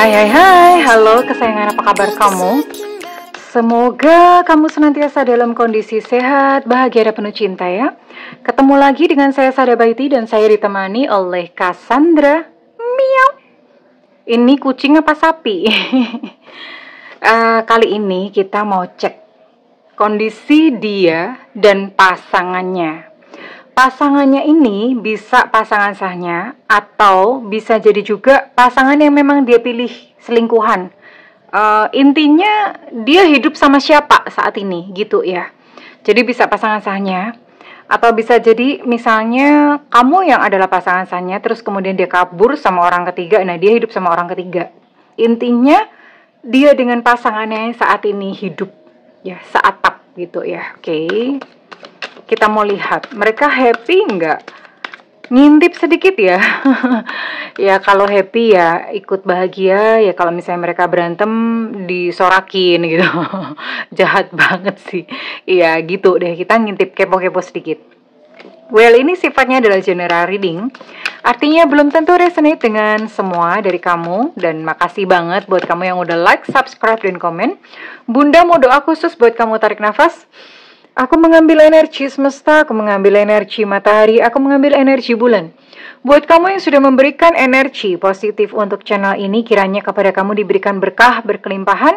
Hai, halo kesayangan, apa kabar kamu? Semoga kamu senantiasa dalam kondisi sehat, bahagia dan penuh cinta ya. Ketemu lagi dengan saya Sada Baiti dan saya ditemani oleh Cassandra. Miau. Ini kucing apa sapi? Kali ini kita mau cek kondisi dia dan pasangannya. Pasangannya ini bisa pasangan sahnya atau bisa jadi juga pasangan yang memang dia pilih selingkuhan. Intinya dia hidup sama siapa saat ini gitu ya. Jadi bisa pasangan sahnya atau bisa jadi misalnya kamu yang adalah pasangan sahnya terus kemudian dia kabur sama orang ketiga. Nah, dia hidup sama orang ketiga. Intinya dia dengan pasangannya saat ini hidup ya, seatap gitu ya. Oke. Kita mau lihat mereka happy nggak? Ngintip sedikit ya. Ya kalau happy ya ikut bahagia, ya kalau misalnya mereka berantem disorakin gitu. Jahat banget sih. Iya gitu deh, kita ngintip kepo-kepo sedikit. Well, ini sifatnya adalah general reading. Artinya belum tentu resonate dengan semua dari kamu. Dan makasih banget buat kamu yang udah like, subscribe, dan komen. Bunda mau doa khusus buat kamu tarik nafas. Aku mengambil energi semesta, aku mengambil energi matahari, aku mengambil energi bulan. Buat kamu yang sudah memberikan energi positif untuk channel ini, kiranya kepada kamu diberikan berkah, berkelimpahan,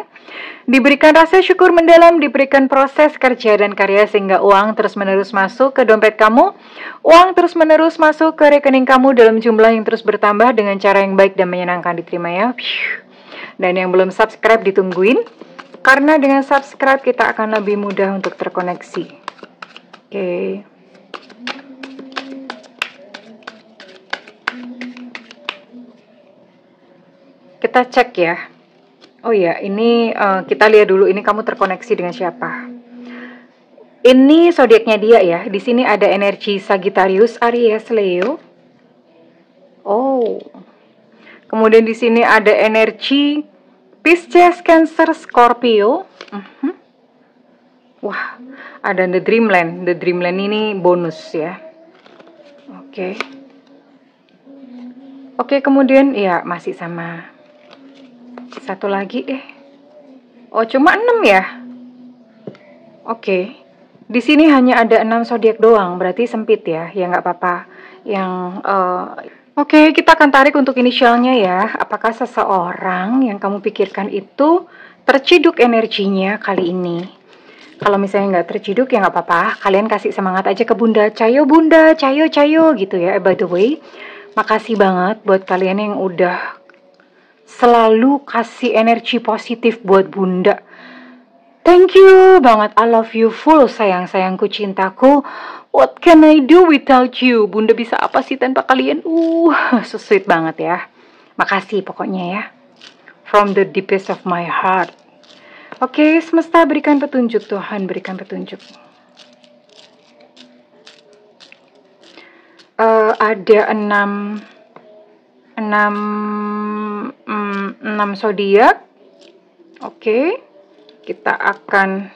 diberikan rasa syukur mendalam, diberikan proses kerja dan karya sehingga uang terus-menerus masuk ke dompet kamu, uang terus-menerus masuk ke rekening kamu dalam jumlah yang terus bertambah dengan cara yang baik dan menyenangkan, diterima ya. Dan yang belum subscribe ditungguin. Karena dengan subscribe kita akan lebih mudah untuk terkoneksi. Oke. Kita cek ya. Oh ya, ini kita lihat dulu ini kamu terkoneksi dengan siapa. Ini zodiaknya dia ya. Di sini ada energi Sagittarius, Aries, Leo. Oh. Kemudian di sini ada energi Pisces, Cancer, Scorpio. Wah, ada The Dreamland. The Dreamland ini bonus ya. Oke. Oke, kemudian ya masih sama. Satu lagi deh. Oh, cuma 6 ya. Oke. Di sini hanya ada 6 zodiak doang, berarti sempit ya. Ya nggak apa-apa. Oke, kita akan tarik untuk inisialnya ya. Apakah seseorang yang kamu pikirkan itu terciduk energinya kali ini? Kalau misalnya nggak terciduk ya nggak apa-apa. Kalian kasih semangat aja ke Bunda. Cayo Bunda, cayo gitu ya. By the way, makasih banget buat kalian yang udah selalu kasih energi positif buat Bunda. Thank you banget, I love you full, sayang-sayangku, cintaku. What can I do without you? Bunda bisa apa sih tanpa kalian? So sweet banget ya. Makasih pokoknya ya. From the deepest of my heart. Oke, semesta berikan petunjuk, Tuhan berikan petunjuk. Ada 6 zodiak. Oke. Kita akan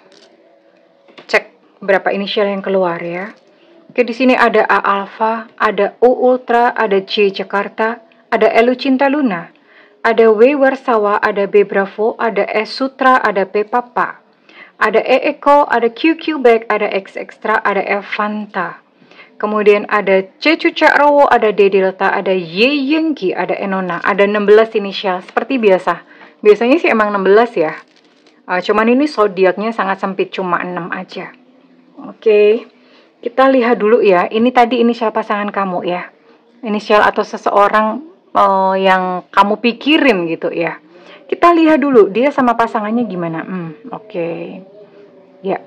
cek berapa inisial yang keluar ya. Oke, di sini ada A Alpha, ada U Ultra, ada J Jakarta, ada L Cinta Luna, ada W Warsawa, ada B Bravo, ada S Sutra, ada P Papa, ada E Eko, ada Q Quebec, ada X Extra, ada F Fanta. Kemudian ada C Cucak Rowo, ada D Delta, ada Y Yengki, ada Enona, ada 16 inisial seperti biasa. Biasanya sih emang 16 ya. Cuman ini zodiaknya sangat sempit, cuma 6 aja. Oke, kita lihat dulu ya. Ini tadi inisial pasangan kamu ya. Inisial atau seseorang yang kamu pikirin gitu ya. Kita lihat dulu dia sama pasangannya gimana. Oke. Ya.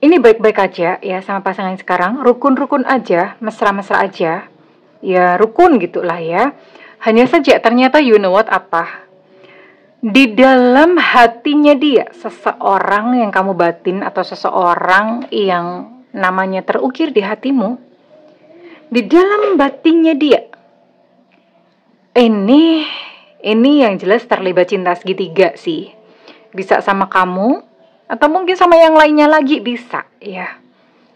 Ini baik-baik aja ya sama pasangan sekarang. Rukun-rukun aja, mesra-mesra aja. Ya rukun gitulah ya. Hanya saja ternyata you know what apa? Di dalam hatinya dia, seseorang yang kamu batin atau seseorang yang namanya terukir di hatimu, di dalam batinnya dia, ini yang jelas terlibat cinta segitiga sih. Bisa sama kamu, atau mungkin sama yang lainnya lagi bisa ya.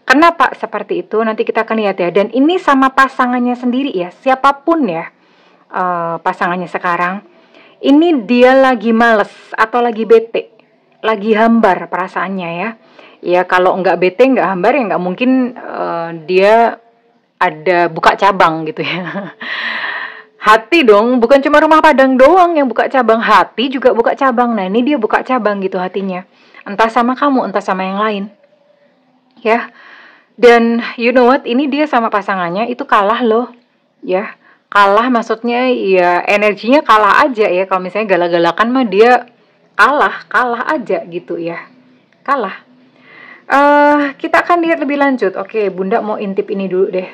Kenapa seperti itu? Nanti kita akan lihat ya. Dan ini sama pasangannya sendiri ya, siapapun ya pasangannya sekarang. Ini dia lagi males atau lagi bete, lagi hambar perasaannya ya. Ya kalau nggak bete, nggak hambar ya nggak mungkin dia ada buka cabang gitu ya. Hati dong, bukan cuma Rumah Padang doang yang buka cabang, hati juga buka cabang. Nah ini dia buka cabang gitu hatinya. Entah sama kamu, entah sama yang lain. Ya, dan you know what, ini dia sama pasangannya itu kalah loh. Ya, kalah maksudnya ya energinya kalah aja ya. Kalau misalnya galak-galakan mah dia kalah aja gitu ya. Kalah. Kita akan lihat lebih lanjut. Oke, Bunda mau intip ini dulu deh.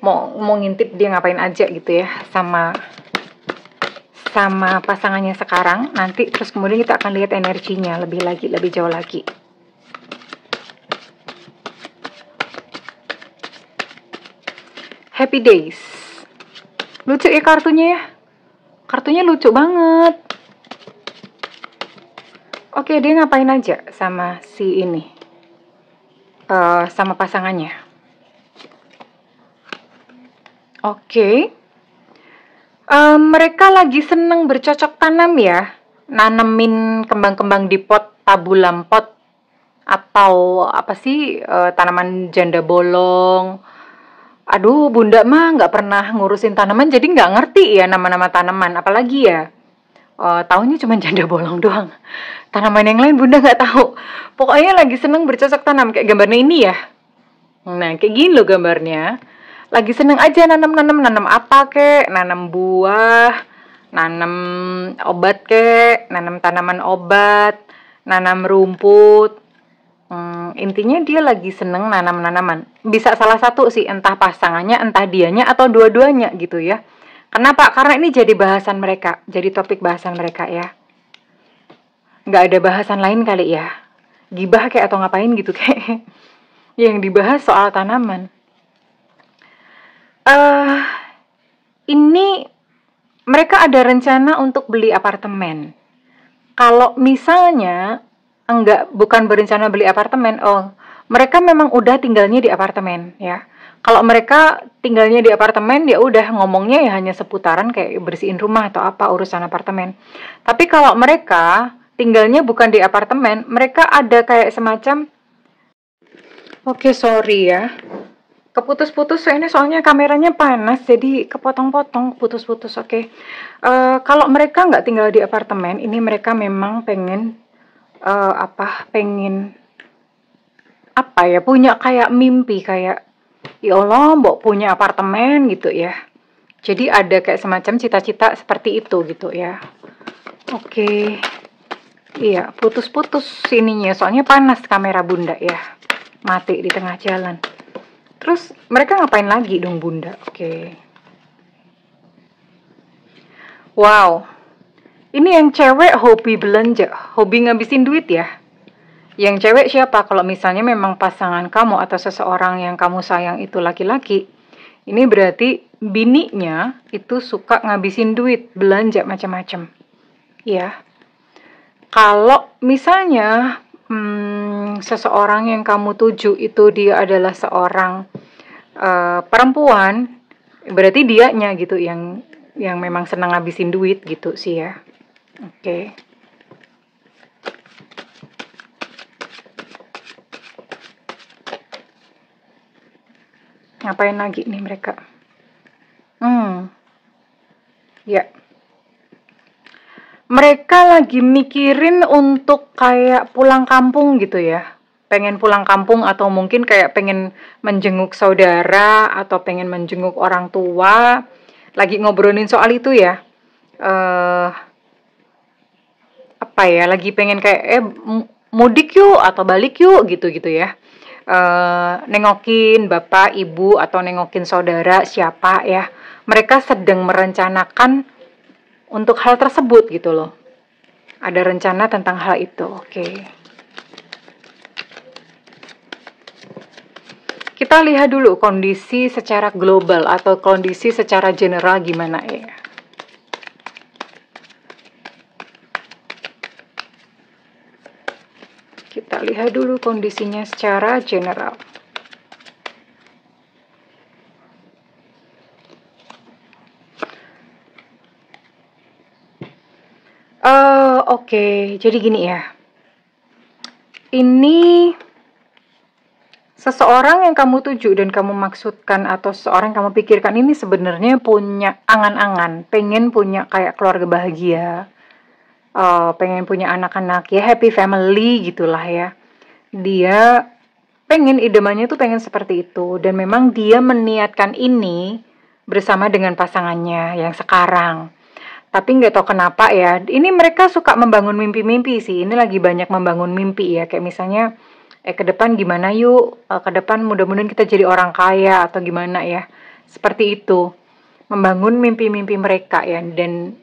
Mau ngintip dia ngapain aja gitu ya sama pasangannya sekarang. Nanti terus kemudian kita akan lihat energinya lebih jauh lagi. Happy Days. Lucu ya kartunya ya. Kartunya lucu banget. Oke, dia ngapain aja sama si ini? Sama pasangannya. Oke. Mereka lagi seneng bercocok tanam ya. Nanemin kembang-kembang di pot, tabulam pot. Atau apa sih, tanaman janda bolong. Aduh, Bunda mah nggak pernah ngurusin tanaman, jadi nggak ngerti ya nama-nama tanaman. Apalagi ya, taunya cuma janda bolong doang. Tanaman yang lain Bunda nggak tahu. Pokoknya lagi seneng bercocok tanam, kayak gambarnya ini ya. Nah, kayak gini loh gambarnya. Lagi seneng aja nanam apa kek, nanam buah, nanam obat kek, nanam tanaman obat, nanam rumput. Intinya dia lagi seneng nanam-nanaman. Bisa salah satu sih, entah pasangannya, entah dianya, atau dua-duanya gitu ya. Kenapa? Karena ini jadi bahasan mereka, jadi topik bahasan mereka ya. Nggak ada bahasan lain kali ya. Gibah kayak atau ngapain gitu kayak. Yang dibahas soal tanaman. Ini mereka ada rencana untuk beli apartemen. Kalau misalnya bukan berencana beli apartemen, mereka memang udah tinggalnya di apartemen ya. Kalau mereka tinggalnya di apartemen, ya udah ngomongnya ya hanya seputaran kayak bersihin rumah atau apa urusan apartemen. Tapi kalau mereka tinggalnya bukan di apartemen, mereka ada kayak semacam, oke, sorry ya, keputus-putus ini soalnya kameranya panas jadi kepotong-potong, putus-putus. Oke. Kalau mereka nggak tinggal di apartemen, ini mereka memang pengen punya kayak mimpi kayak ya Allah mbok punya apartemen gitu ya. Jadi ada kayak semacam cita-cita seperti itu gitu ya. Oke. Iya, putus-putus sininya soalnya panas kamera Bunda ya. Mati di tengah jalan. Terus mereka ngapain lagi dong Bunda? Oke. Wow. Ini yang cewek hobi belanja, hobi ngabisin duit ya. Yang cewek siapa? Kalau misalnya memang pasangan kamu atau seseorang yang kamu sayang itu laki-laki, ini berarti bininya itu suka ngabisin duit, belanja macam-macam. Ya. Kalau misalnya seseorang yang kamu tuju itu dia adalah seorang perempuan, berarti dianya gitu yang memang senang ngabisin duit gitu sih ya. Oke. Ngapain lagi nih mereka? Ya. Mereka lagi mikirin untuk kayak pulang kampung gitu ya. Pengen pulang kampung atau mungkin kayak pengen menjenguk saudara atau pengen menjenguk orang tua. Lagi ngobrolin soal itu ya. Lagi pengen kayak mudik yuk atau balik yuk gitu ya. Nengokin bapak, ibu atau nengokin saudara siapa ya. Mereka sedang merencanakan untuk hal tersebut gitu loh. Ada rencana tentang hal itu. Oke. Kita lihat dulu kondisi secara global atau kondisi secara general gimana ya. Kita lihat dulu kondisinya secara general. Oke, jadi gini ya. Ini seseorang yang kamu tuju dan kamu maksudkan atau seseorang yang kamu pikirkan ini sebenarnya punya angan-angan, pengen punya kayak keluarga bahagia, pengen punya anak-anak ya, happy family gitulah ya. Dia pengen, idamannya tuh pengen seperti itu, dan memang dia meniatkan ini bersama dengan pasangannya yang sekarang. Tapi nggak tahu kenapa ya, ini mereka suka membangun mimpi-mimpi sih. Ini lagi banyak membangun mimpi ya, kayak misalnya ke depan gimana yuk, ke depan mudah-mudahan kita jadi orang kaya atau gimana ya, seperti itu, membangun mimpi-mimpi mereka ya. Dan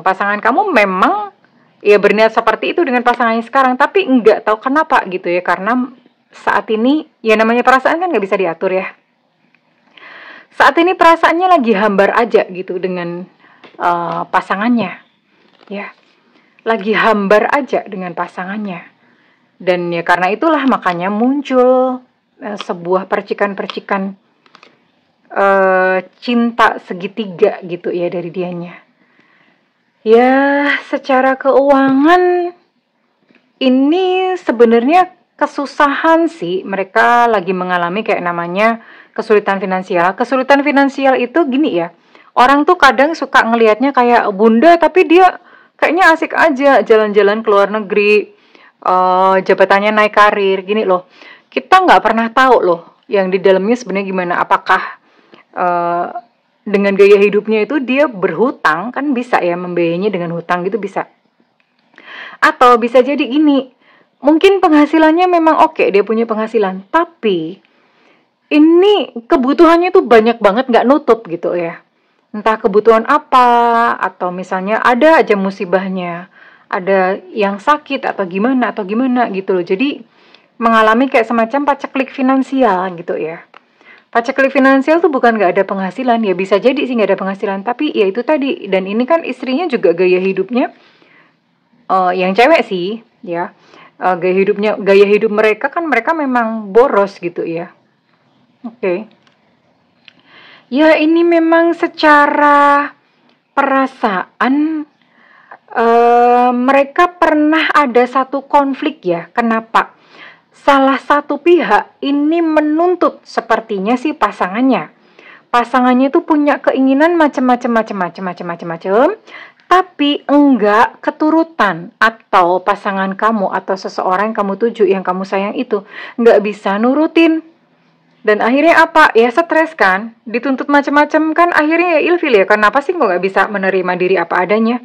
pasangan kamu memang ya berniat seperti itu dengan pasangannya sekarang, tapi nggak tahu kenapa gitu ya, karena saat ini ya namanya perasaan kan nggak bisa diatur ya. Saat ini perasaannya lagi hambar aja gitu dengan pasangannya ya, lagi hambar aja dengan pasangannya. Dan ya karena itulah makanya muncul sebuah percikan-percikan cinta segitiga gitu ya dari dianya. Ya secara keuangan ini sebenarnya kesusahan sih, mereka lagi mengalami kayak namanya kesulitan finansial. Kesulitan finansial itu gini ya, orang tuh kadang suka ngelihatnya kayak bunda tapi dia kayaknya asik aja jalan-jalan ke luar negeri, jabatannya naik karir gini loh. Kita nggak pernah tahu loh yang di dalamnya sebenarnya gimana. Apakah dengan gaya hidupnya itu dia berhutang, kan bisa ya membiayainya dengan hutang gitu bisa. Atau bisa jadi gini, mungkin penghasilannya memang oke, dia punya penghasilan, tapi ini kebutuhannya tuh banyak banget nggak nutup gitu ya. Entah kebutuhan apa, atau misalnya ada aja musibahnya, ada yang sakit atau gimana gitu loh. Jadi mengalami kayak semacam paceklik finansial gitu ya. Paceklik finansial tuh bukan nggak ada penghasilan, ya bisa jadi sih nggak ada penghasilan, tapi ya itu tadi. Dan ini kan istrinya juga gaya hidupnya yang cewek sih ya, gaya hidup mereka kan, mereka memang boros gitu ya. Oke. Ya ini memang secara perasaan mereka pernah ada satu konflik ya. Kenapa? Salah satu pihak ini menuntut sepertinya si pasangannya. Pasangannya itu punya keinginan macam-macam, tapi enggak keturutan, atau pasangan kamu atau seseorang yang kamu tuju, yang kamu sayang itu enggak bisa nurutin. Dan akhirnya apa? Ya stres kan, dituntut macam-macam kan, akhirnya ya ilfil ya. Kenapa sih kok nggak bisa menerima diri apa adanya?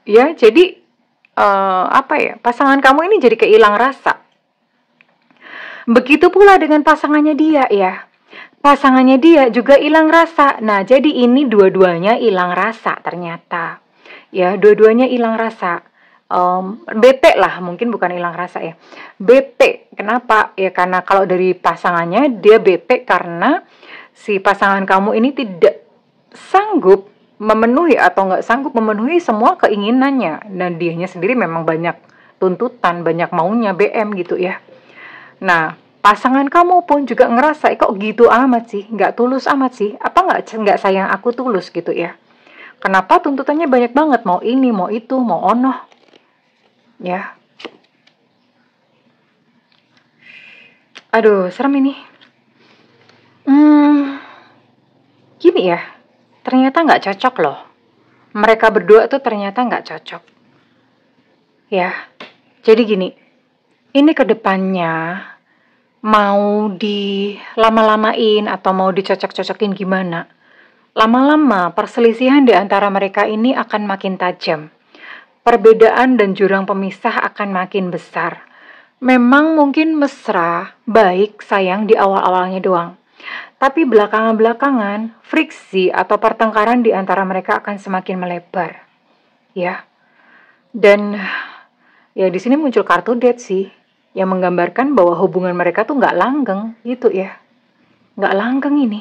Ya jadi apa ya? Pasangan kamu ini jadi kehilang rasa. Begitu pula dengan pasangannya dia ya. Pasangannya dia juga hilang rasa. Nah jadi ini dua-duanya hilang rasa ternyata. Ya dua-duanya hilang rasa. Bete lah, mungkin bukan hilang rasa ya, bete. Kenapa? Ya karena kalau dari pasangannya, dia bete karena si pasangan kamu ini tidak sanggup memenuhi atau nggak sanggup memenuhi semua keinginannya. Dan dianya sendiri memang banyak tuntutan, banyak maunya, BM gitu ya. Nah pasangan kamu pun juga ngerasa, kok gitu amat sih, nggak tulus amat sih, apa nggak sayang aku tulus gitu ya. Kenapa tuntutannya banyak banget, mau ini, mau itu, mau ono ya. Aduh, serem ini. Gini ya, ternyata nggak cocok loh. Mereka berdua tuh ternyata nggak cocok. Ya, jadi gini, ini kedepannya mau dilama-lamain atau mau dicocok-cocokin gimana, lama-lama perselisihan di antara mereka ini akan makin tajam. Perbedaan dan jurang pemisah akan makin besar. Memang mungkin mesra, baik, sayang di awal-awalnya doang. Tapi belakangan-belakangan, friksi atau pertengkaran di antara mereka akan semakin melebar. Ya. Dan ya di sini muncul kartu Death sih, yang menggambarkan bahwa hubungan mereka tuh nggak langgeng gitu ya. Nggak langgeng ini.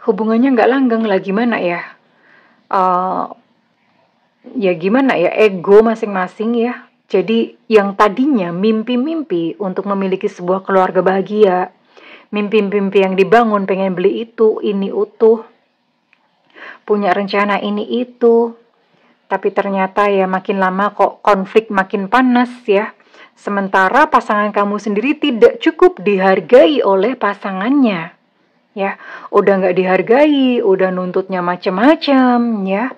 Hubungannya nggak langgeng lah, gimana ya? Ya gimana ya, ego masing-masing ya. Jadi yang tadinya mimpi-mimpi untuk memiliki sebuah keluarga bahagia, mimpi-mimpi yang dibangun, pengen beli itu, ini utuh, punya rencana ini itu, Tapi ternyata ya makin lama kok konflik makin panas ya. Sementara pasangan kamu sendiri tidak cukup dihargai oleh pasangannya. Ya, udah nggak dihargai, udah nuntutnya macem-macem ya.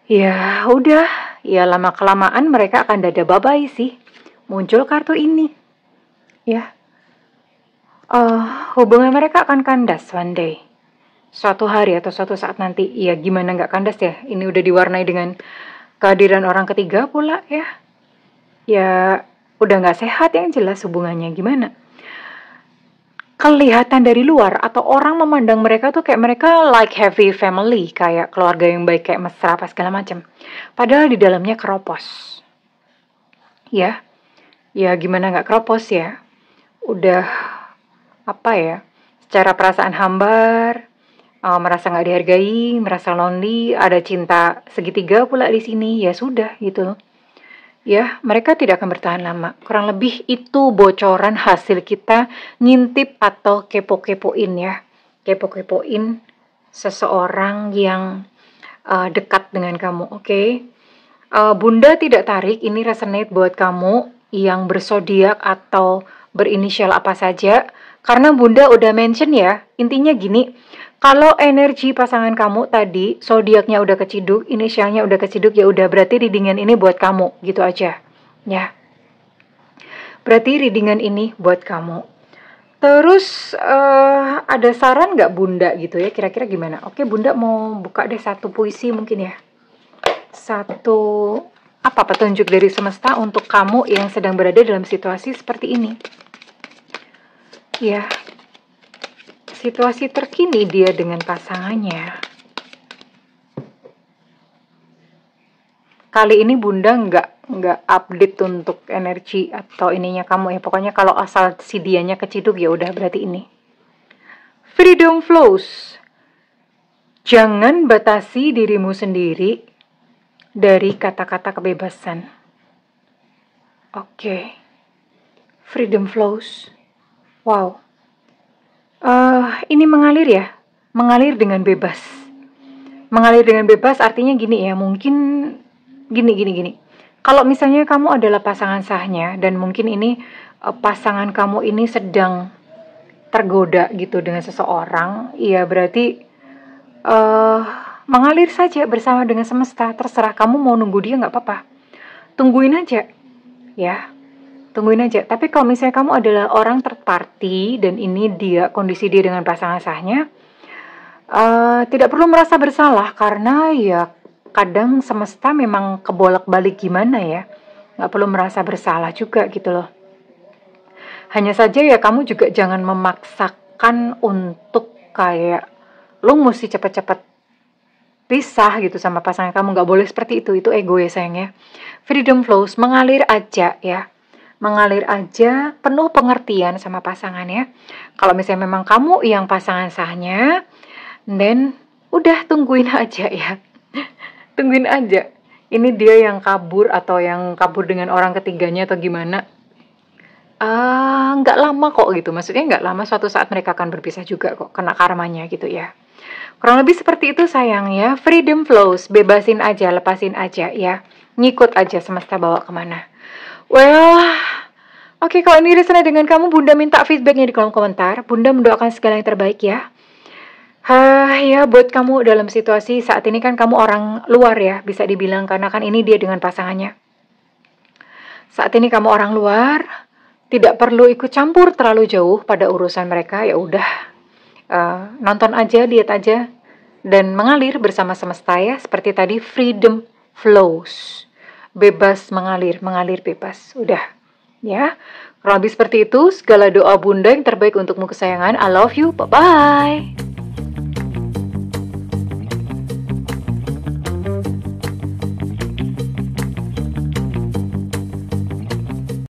Ya udah, ya lama-kelamaan mereka akan dada babai sih. Muncul kartu ini. Ya, hubungan mereka akan kandas one day. Suatu hari atau suatu saat nanti, ya gimana nggak kandas ya? Ini udah diwarnai dengan kehadiran orang ketiga pula ya. Ya udah nggak sehat yang jelas hubungannya, gimana? Kelihatan dari luar atau orang memandang mereka tuh kayak mereka like happy family, kayak keluarga yang baik, kayak mesra apa segala macam. Padahal di dalamnya keropos. Ya, ya gimana nggak keropos ya? Udah apa ya? Secara perasaan hambar, merasa nggak dihargai, merasa lonely, ada cinta segitiga pula di sini, ya sudah gitu loh. Ya, mereka tidak akan bertahan lama. Kurang lebih itu bocoran hasil kita ngintip atau kepo-kepoin ya. Kepo-kepoin seseorang yang dekat dengan kamu, oke? Bunda tidak tarik, ini resonate buat kamu yang bersodiak atau berinisial apa saja. Karena Bunda udah mention ya, intinya gini, kalau energi pasangan kamu tadi, zodiaknya udah keciduk, inisialnya udah keciduk, ya udah berarti readingan ini buat kamu, gitu aja. Ya. Berarti readingan ini buat kamu. Terus ada saran nggak Bunda gitu ya, kira-kira gimana? Oke, Bunda mau buka deh satu puisi mungkin ya. Satu apa petunjuk dari semesta untuk kamu yang sedang berada dalam situasi seperti ini. Ya. Situasi terkini dia dengan pasangannya. Kali ini Bunda nggak update untuk energi atau ininya kamu ya. Pokoknya kalau asal si dianya keciduk ya udah berarti ini. Freedom flows. Jangan batasi dirimu sendiri dari kata-kata kebebasan. Oke. Freedom flows. Wow. Ini mengalir ya, mengalir dengan bebas. Mengalir dengan bebas artinya gini ya, mungkin gini. Kalau misalnya kamu adalah pasangan sahnya dan mungkin ini pasangan kamu ini sedang tergoda gitu dengan seseorang, ya berarti mengalir saja bersama dengan semesta. Terserah kamu mau nunggu dia nggak apa-apa, tungguin aja, ya. Tungguin aja. Tapi kalau misalnya kamu adalah orang third party dan ini kondisi dia dengan pasangan sahnya, tidak perlu merasa bersalah karena ya kadang semesta memang kebolak-balik gimana ya. Nggak perlu merasa bersalah juga gitu loh. Hanya saja ya kamu juga jangan memaksakan untuk kayak lo mesti cepet-cepet pisah gitu sama pasangan kamu. Nggak boleh seperti itu ego ya sayang ya. Freedom flows, mengalir aja ya. Mengalir aja, penuh pengertian sama pasangannya. Kalau misalnya memang kamu yang pasangan sahnya, then udah tungguin aja ya. Tungguin aja. Ini dia yang kabur atau yang kabur dengan orang ketiganya atau gimana. Nggak lama kok gitu. Maksudnya nggak lama, suatu saat mereka akan berpisah juga kok. Kena karmanya gitu ya. Kurang lebih seperti itu sayang ya. Freedom flows, bebasin aja, lepasin aja ya. Ngikut aja semesta bawa kemana. Well, oke, kalau ini resonate dengan kamu, Bunda minta feedbacknya di kolom komentar. Bunda mendoakan segala yang terbaik ya. Ya buat kamu dalam situasi saat ini kan kamu orang luar ya, bisa dibilang karena kan ini dia dengan pasangannya. Saat ini kamu orang luar, tidak perlu ikut campur terlalu jauh pada urusan mereka. Ya udah, nonton aja, lihat aja, dan mengalir bersama semesta ya. Seperti tadi, freedom flows. Bebas mengalir bebas. Udah, ya. Kurang lebih seperti itu, segala doa Bunda yang terbaik untukmu kesayangan. I love you, bye-bye.